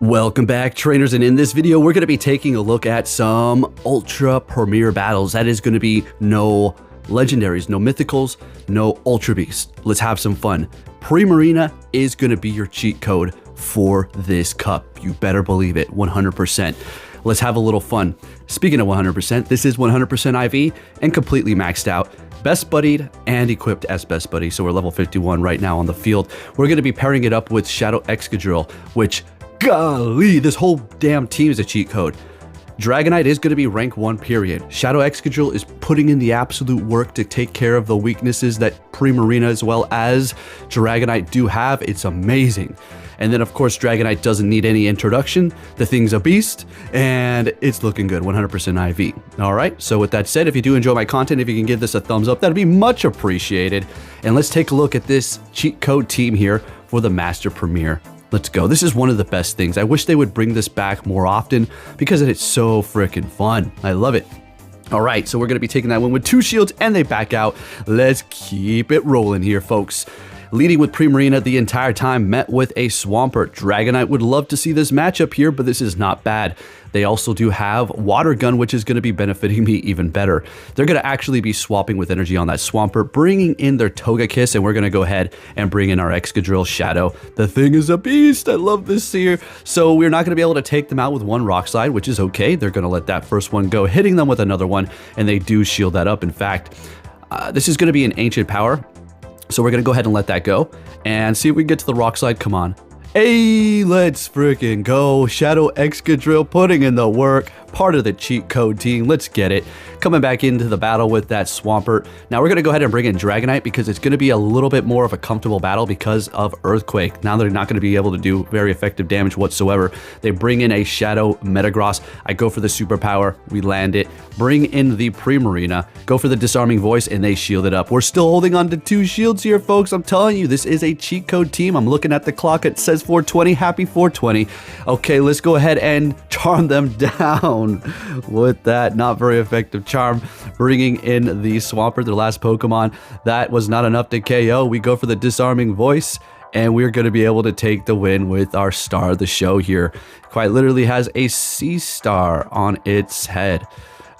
Welcome back, trainers, and in this video we're going to be taking a look at some Ultra Premier battles. That is going to be no legendaries, no mythicals, no Ultra Beasts. Let's have some fun. Primarina is going to be your cheat code for this cup. You better believe it, 100%. Let's have a little fun. Speaking of 100%, this is 100% IV and completely maxed out. Best buddied and equipped as best buddy. So we're level 51 right now on the field. We're going to be pairing it up with Shadow Excadrill, which, golly, this whole damn team is a cheat code. Dragonite is going to be rank 1, period. Shadow Excadrill is putting in the absolute work to take care of the weaknesses that Primarina as well as Dragonite do have. It's amazing. And then, of course, Dragonite doesn't need any introduction. The thing's a beast, and it's looking good, 100% IV. All right, so with that said, if you do enjoy my content, if you can give this a thumbs up, that'd be much appreciated. And let's take a look at this cheat code team here for the Master Premier. Let's go. This is one of the best things. I wish they would bring this back more often because it's so freaking fun. I love it. All right, so we're going to be taking that one with 2 shields and they back out. Let's keep it rolling here, folks. Leading with Primarina the entire time, met with a Swampert. Dragonite would love to see this matchup here, but this is not bad. They also do have Water Gun, which is going to be benefiting me even better. They're going to actually be swapping with energy on that Swampert, bringing in their Togekiss, and we're going to go ahead and bring in our Excadrill Shadow. The thing is a beast. I love this here. So we're not going to be able to take them out with one Rock Slide, which is okay. They're going to let that first one go, hitting them with another one, and they do shield that up. In fact, this is going to be an Ancient Power. So we're going to go ahead and let that go and see if we can get to the Rock Slide. Come on. Hey, let's freaking go. Shadow Excadrill putting in the work. Part of the cheat code team. Let's get it. Coming back into the battle with that Swampert. Now we're going to go ahead and bring in Dragonite because it's going to be a little bit more of a comfortable battle because of Earthquake. Now they're not going to be able to do very effective damage whatsoever. They bring in a Shadow Metagross. I go for the superpower. We land it. Bring in the Primarina. Go for the Disarming Voice and they shield it up. We're still holding on to 2 shields here, folks. I'm telling you, this is a cheat code team. I'm looking at the clock. It says 420. Happy 420. Okay, let's go ahead and charm them down with that not very effective charm. Bringing in the Swampert, their last Pokemon. That was not enough to KO. We go for the Disarming Voice, and we're going to be able to take the win with our star of the show here. Quite literally has a C star on its head.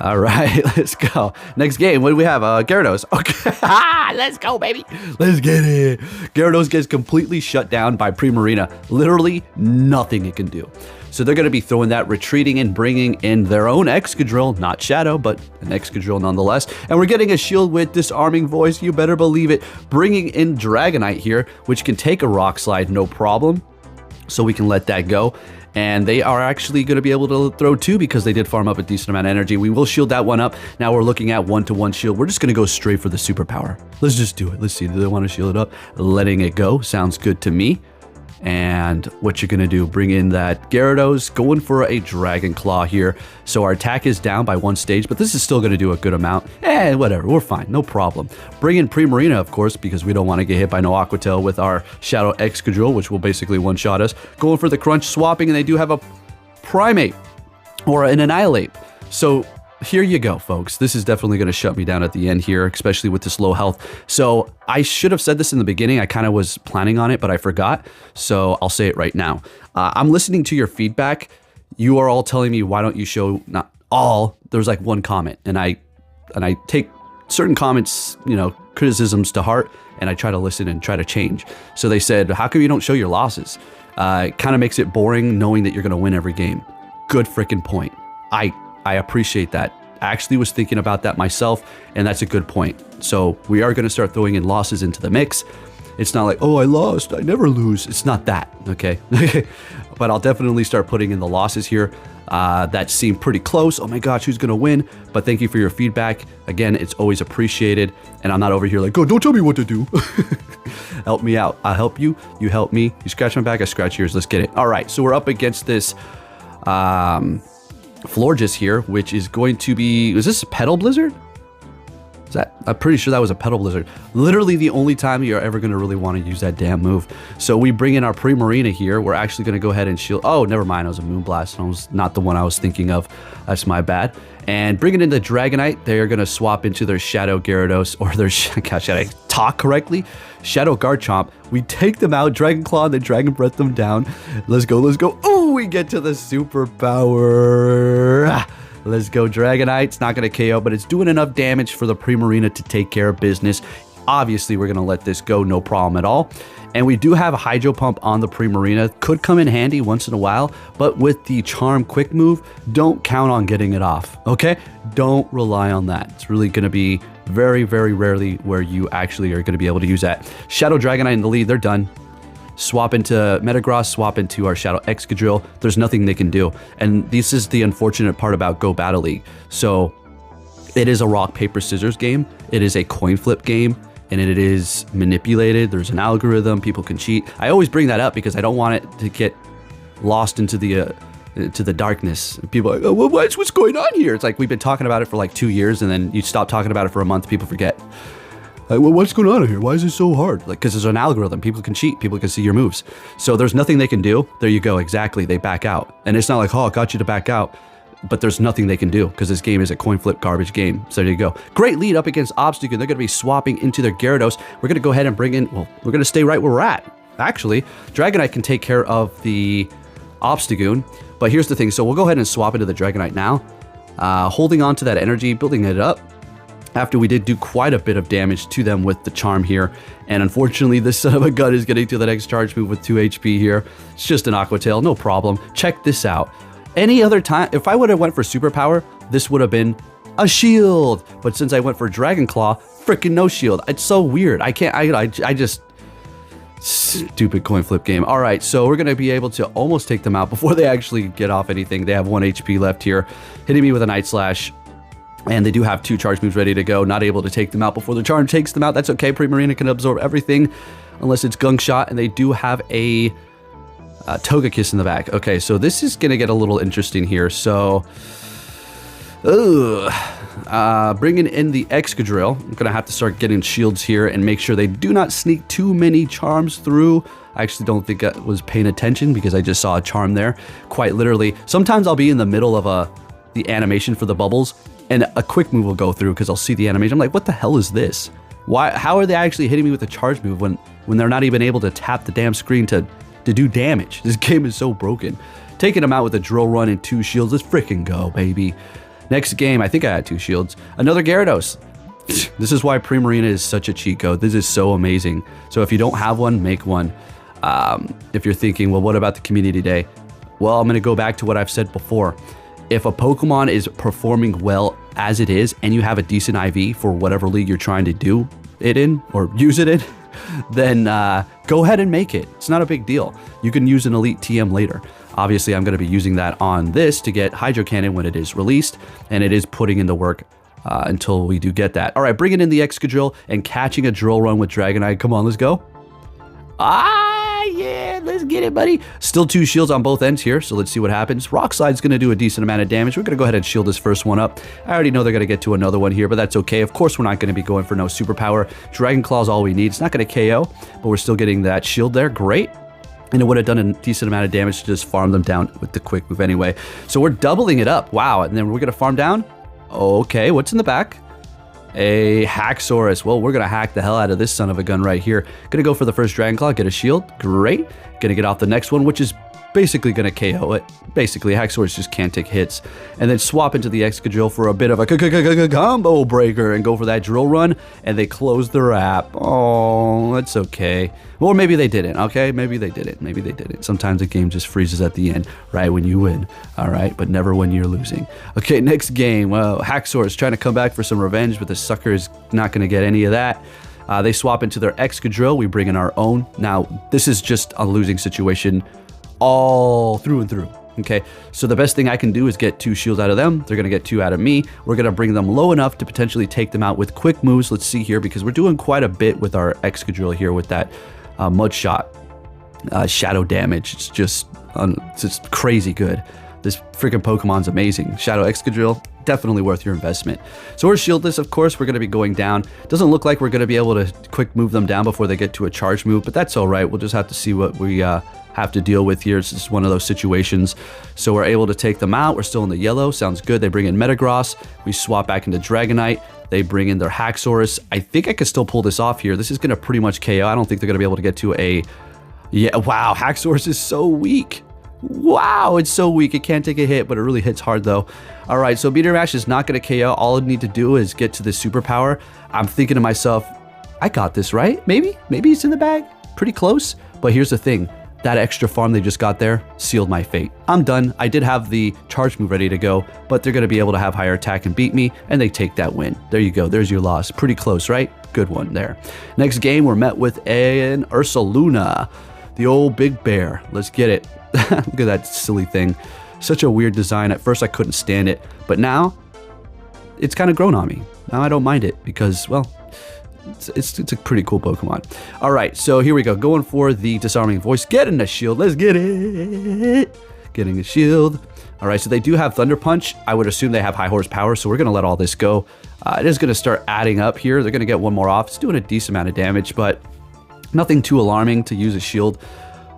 All right, let's go. Next game, what do we have? Gyarados. Okay, let's go, baby. Let's get it. Gyarados gets completely shut down by Primarina. Literally nothing it can do. So they're going to be throwing that, retreating and bringing in their own Excadrill, not Shadow, but an Excadrill nonetheless. And we're getting a shield with Disarming Voice, you better believe it. Bringing in Dragonite here, which can take a Rock Slide, no problem. So we can let that go. And they are actually going to be able to throw 2 because they did farm up a decent amount of energy. We will shield that one up. Now we're looking at 1-to-1 shield. We're just going to go straight for the superpower. Let's just do it. Let's see. Do they want to shield it up? Letting it go. Sounds good to me. And what you're going to do, bring in that Gyarados, going for a Dragon Claw here. So our attack is down by 1 stage, but this is still going to do a good amount. Whatever, we're fine, no problem. Bring in Primarina, of course, because we don't want to get hit by no Aqua Tail with our Shadow Excadrill, which will basically one-shot us. Going for the Crunch, swapping, and they do have a Primate or an Annihilate. So here you go, folks. This is definitely going to shut me down at the end here, especially with this low health. So I should have said this in the beginning. I kind of was planning on it, but I forgot. So I'll say it right now. I'm listening to your feedback. You are all telling me, why don't you show, not all, there's like 1 comment. And I take certain comments, you know, criticisms to heart, and I try to listen and try to change. So they said, how come you don't show your losses? It kind of makes it boring knowing that you're going to win every game. Good freaking point. I appreciate that. I actually was thinking about that myself, and that's a good point. So we are going to start throwing in losses into the mix. It's not like, oh, I lost, I never lose. It's not that, okay? But I'll definitely start putting in the losses here. That seemed pretty close. Oh my gosh, who's going to win? But thank you for your feedback. Again, it's always appreciated. And I'm not over here like, oh, don't tell me what to do. Help me out. I'll help you. You help me. You scratch my back, I scratch yours. Let's get it. All right, so we're up against this Florges here, which is going to be, is this a Petal Blizzard? Is that, I'm pretty sure that was a Petal Blizzard. Literally the only time you're ever going to really want to use that damn move. So we bring in our Primarina here. We're actually going to go ahead and shield. Oh, never mind. It was a Moonblast. It was not the one I was thinking of. That's my bad. And bringing in the Dragonite, they are going to swap into their Shadow Gyarados or their Shadow talk correctly. Shadow Garchomp. We take them out, Dragon Claw, and then Dragon Breath them down. Let's go, let's go. Oh, we get to the superpower. Let's go, Dragonite. It's not going to KO, but it's doing enough damage for the Primarina to take care of business. Obviously, we're going to let this go, no problem at all. And we do have a Hydro Pump on the Primarina. Could come in handy once in a while, but with the Charm Quick Move, don't count on getting it off, okay? Don't rely on that. It's really going to be very, very rarely where you actually are going to be able to use that. Shadow Dragonite in the lead, they're done. Swap into Metagross, swap into our Shadow Excadrill. There's nothing they can do. And this is the unfortunate part about Go Battle League. So it is a rock, paper, scissors game. It is a coin flip game. And it is manipulated. There's an algorithm. People can cheat. I always bring that up because I don't want it to get lost into the darkness. People are like, oh, what's going on here? It's like we've been talking about it for like 2 years, and then you stop talking about it for a month. People forget. Like, well, what's going on here? Why is it so hard? Like, because there's an algorithm. People can cheat. People can see your moves. So there's nothing they can do. There you go. Exactly. They back out, and it's not like, oh, I got you to back out. But there's nothing they can do because this game is a coin flip garbage game. So there you go. Great lead up against Obstagoon. They're going to be swapping into their Gyarados. We're going to go ahead and bring in, well, we're going to stay right where we're at. Actually, Dragonite can take care of the Obstagoon. But here's the thing. So we'll go ahead and swap into the Dragonite now. Holding on to that energy, building it up. After we did do quite a bit of damage to them with the Charm here. And unfortunately, this son of a gun is getting to the next charge move with 2 HP here. It's just an Aqua Tail, no problem. Check this out. Any other time, if I would have went for superpower, this would have been a shield. But since I went for Dragon Claw, freaking no shield. It's so weird. I just... Stupid coin flip game. All right, so we're going to be able to almost take them out before they actually get off anything. They have 1 HP left here, hitting me with a Night Slash. And they do have 2 charge moves ready to go. Not able to take them out before the charm takes them out. That's okay. Primarina can absorb everything unless it's Gunk Shot. And they do have a Togekiss in the back. Okay, so this is going to get a little interesting here. So, bringing in the Excadrill. I'm going to have to start getting shields here and make sure they do not sneak too many charms through. I actually don't think I was paying attention because I just saw a charm there. Quite literally. Sometimes I'll be in the middle of the animation for the bubbles and a quick move will go through because I'll see the animation. I'm like, what the hell is this? Why? How are they actually hitting me with a charge move when they're not even able to tap the damn screen to do damage? This game is so broken. Taking them out with a Drill Run and 2 shields. Let's freaking go, baby. Next game, I think I had 2 shields. Another Gyarados. This is why Primarina is such a cheat code. This is so amazing. So if you don't have one, make one. If you're thinking, well, what about the community day? Well, I'm going to go back to what I've said before. If a Pokemon is performing well as it is, and you have a decent IV for whatever league you're trying to do it in or use it in, then go ahead and make it. It's not a big deal. You can use an Elite TM later. Obviously, I'm going to be using that on this to get Hydro Cannon when it is released, and it is putting in the work until we do get that. All right, bringing in the Excadrill and catching a Drill Run with Dragonite. Come on, let's go. Yeah, let's get it, buddy. Still 2 shields on both ends here, so let's see what happens. Rock Slide's going to do a decent amount of damage. We're going to go ahead and shield this first one up. I already know they're going to get to another one here, but that's okay. Of course, we're not going to be going for no superpower. Dragon Claw's all we need. It's not going to KO, but we're still getting that shield there. Great. And it would have done a decent amount of damage to just farm them down with the quick move anyway. So we're doubling it up. Wow. And then we're going to farm down. Okay, what's in the back? A Haxorus. Well, we're going to hack the hell out of this son of a gun right here. Going to go for the first Dragon Claw, get a shield. Great. Going to get off the next one, which is basically going to KO it. Basically, Haxorus just can't take hits. And then swap into the Excadrill for a bit of a combo breaker and go for that Drill Run. And they close the wrap. Oh, that's okay. Or maybe they didn't, okay? Maybe they didn't. Maybe they didn't. Sometimes the game just freezes at the end, right when you win. All right, but never when you're losing. Okay, next game. Well, Haxorus trying to come back for some revenge, but the sucker is not going to get any of that. They swap into their Excadrill. We bring in our own. Now, this is just a losing situation all through and through. Okay, so the best thing I can do is get 2 shields out of them. They're going to get 2 out of me. We're going to bring them low enough to potentially take them out with quick moves. Let's see here, because we're doing quite a bit with our Excadrill here with that Mud Shot shadow damage. It's just crazy good. This freaking Pokemon's amazing. Shadow Excadrill, definitely worth your investment. So we're shieldless, of course. We're going to be going down. Doesn't look like we're going to be able to quick move them down before they get to a charge move, but that's all right. We'll just have to see what we have to deal with here. It's just one of those situations. So we're able to take them out. We're still in the yellow. Sounds good. They bring in Metagross. We swap back into Dragonite. They bring in their Haxorus. I think I can still pull this off here. This is going to pretty much KO. I don't think they're going to be able to get to a... Yeah, wow, Haxorus is so weak. Wow, it's so weak. It can't take a hit, but it really hits hard though. All right, so Meteor Mash is not going to KO. All I need to do is get to the superpower. I'm thinking to myself, I got this, right? Maybe it's in the bag. Pretty close. But here's the thing. That extra farm they just got there sealed my fate. I'm done. I did have the charge move ready to go, but they're going to be able to have higher attack and beat me, and they take that win. There you go. There's your loss. Pretty close, right? Good one there. Next game, we're met with an Ursaluna, the old big bear. Let's get it. Look at that silly thing. Such a weird design. At first, I couldn't stand it, but now it's kind of grown on me. Now I don't mind it because, well, it's a pretty cool Pokemon. All right, so here we go. Going for the Disarming Voice. Getting a shield. Let's get it. Getting a shield. All right, so they do have Thunder Punch. I would assume they have high horsepower, so we're going to let all this go. It is going to start adding up here. They're going to get one more off. It's doing a decent amount of damage, but nothing too alarming to use a shield.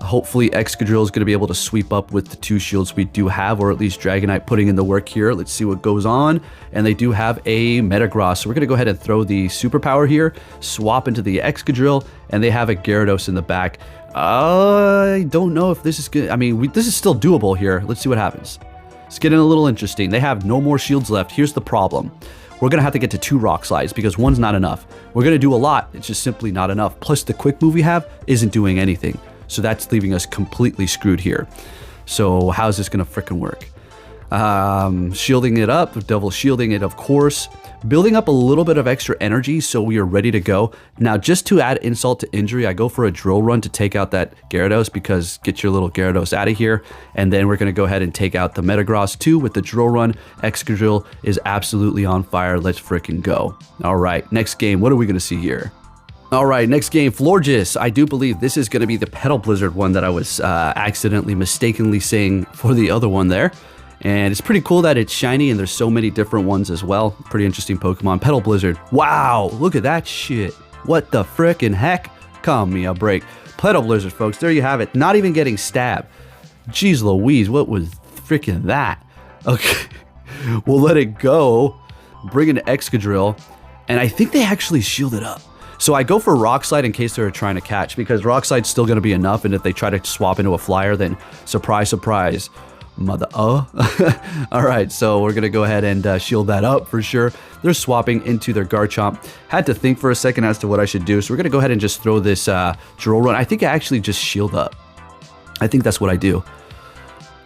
Hopefully Excadrill is going to be able to sweep up with the 2 shields we do have, or at least Dragonite putting in the work here. Let's see what goes on. And they do have a Metagross. So we're going to go ahead and throw the superpower here, swap into the Excadrill, and they have a Gyarados in the back. I don't know if this is good. I mean, this is still doable here. Let's see what happens. It's getting a little interesting. They have no more shields left. Here's the problem. We're going to have to get to 2 Rock Slides because one's not enough. We're going to do a lot. It's just simply not enough. Plus the quick move we have isn't doing anything. So that's leaving us completely screwed here. So how's this going to frickin' work? Shielding it up, double shielding it, of course. Building up a little bit of extra energy so we are ready to go. Now, just to add insult to injury, I go for a drill run to take out that Gyarados because get your little Gyarados out of here. And then we're going to go ahead and take out the Metagross too with the drill run. Excadrill is absolutely on fire. Let's frickin' go. All right, next game. What are we going to see here? All right, next game, Florges. I do believe this is going to be the Petal Blizzard one that I was accidentally, mistakenly saying for the other one there. And it's pretty cool that it's shiny and there's so many different ones as well. Pretty interesting Pokemon. Petal Blizzard. Wow, look at that shit. What the frickin' heck? Calm me a break. Petal Blizzard, folks. There you have it. Not even getting stabbed. Jeez Louise, what was frickin' that? Okay, we'll let it go. Bring in Excadrill. And I think they actually shielded up. So I go for Rock Slide in case they're trying to catch, because Rock Slide's still going to be enough, and if they try to swap into a Flyer, then surprise, surprise, mother. All right, so we're going to go ahead and shield that up for sure. They're swapping into their Garchomp. Had to think for a second as to what I should do, so we're going to go ahead and just throw this Drill Run. I think I actually just shield up. I think that's what I do.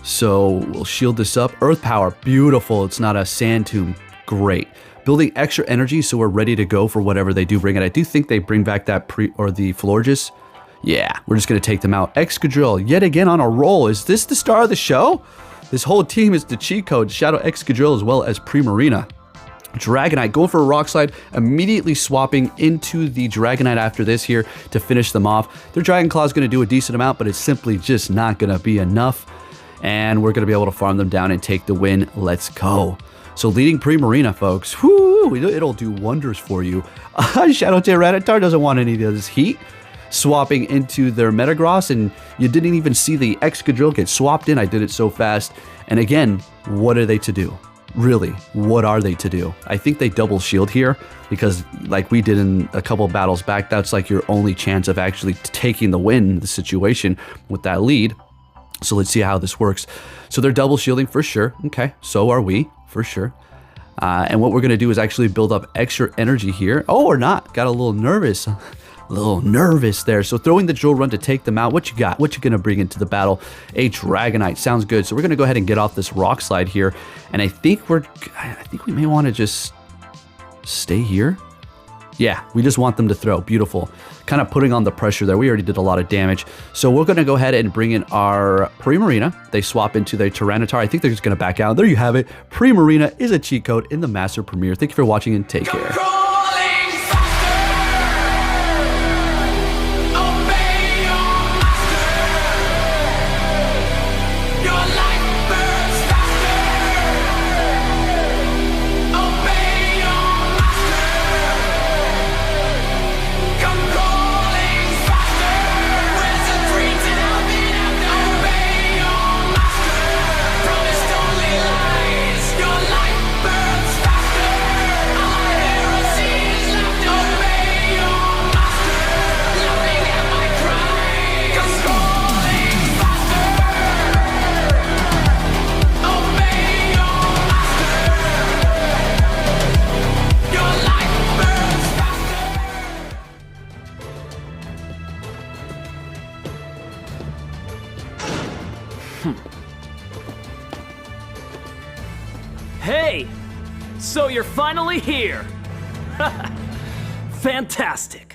So we'll shield this up. Earth Power, beautiful. It's not a Sand Tomb. Great. Building extra energy so we're ready to go for whatever they do bring it. I do think they bring back that the Florges. Yeah, we're just going to take them out. Excadrill, yet again on a roll. Is this the star of the show? This whole team is the cheat code. Shadow Excadrill as well as Primarina. Dragonite, going for a Rock Slide, immediately swapping into the Dragonite after this here to finish them off. Their Dragon Claw is going to do a decent amount, but it's simply just not going to be enough. And we're going to be able to farm them down and take the win. Let's go. So leading Primarina, folks, whoo, it'll do wonders for you. Shadow Tyranitar doesn't want any of this heat. Swapping into their Metagross, and you didn't even see the Excadrill get swapped in. I did it so fast. And again, what are they to do? Really, what are they to do? I think they double shield here because like we did in a couple of battles back, that's like your only chance of actually taking the win in the situation with that lead. So let's see how this works. So they're double shielding for sure. Okay, so are we. For sure. And what we're going to do is actually build up extra energy here. Oh, or not. Got a little nervous. A little nervous there. So throwing the drill run to take them out. What you got? What you going to bring into the battle? A Dragonite. Sounds good. So we're going to go ahead and get off this Rock Slide here. And I think we may want to just stay here. Yeah, we just want them to throw. Beautiful. Kind of putting on the pressure there. We already did a lot of damage. So we're going to go ahead and bring in our Primarina. They swap into their Tyranitar. I think they're just going to back out. There you have it. Primarina is a cheat code in the Master Premier. Thank you for watching and take care. Your life burns Hey! So you're finally here! Fantastic!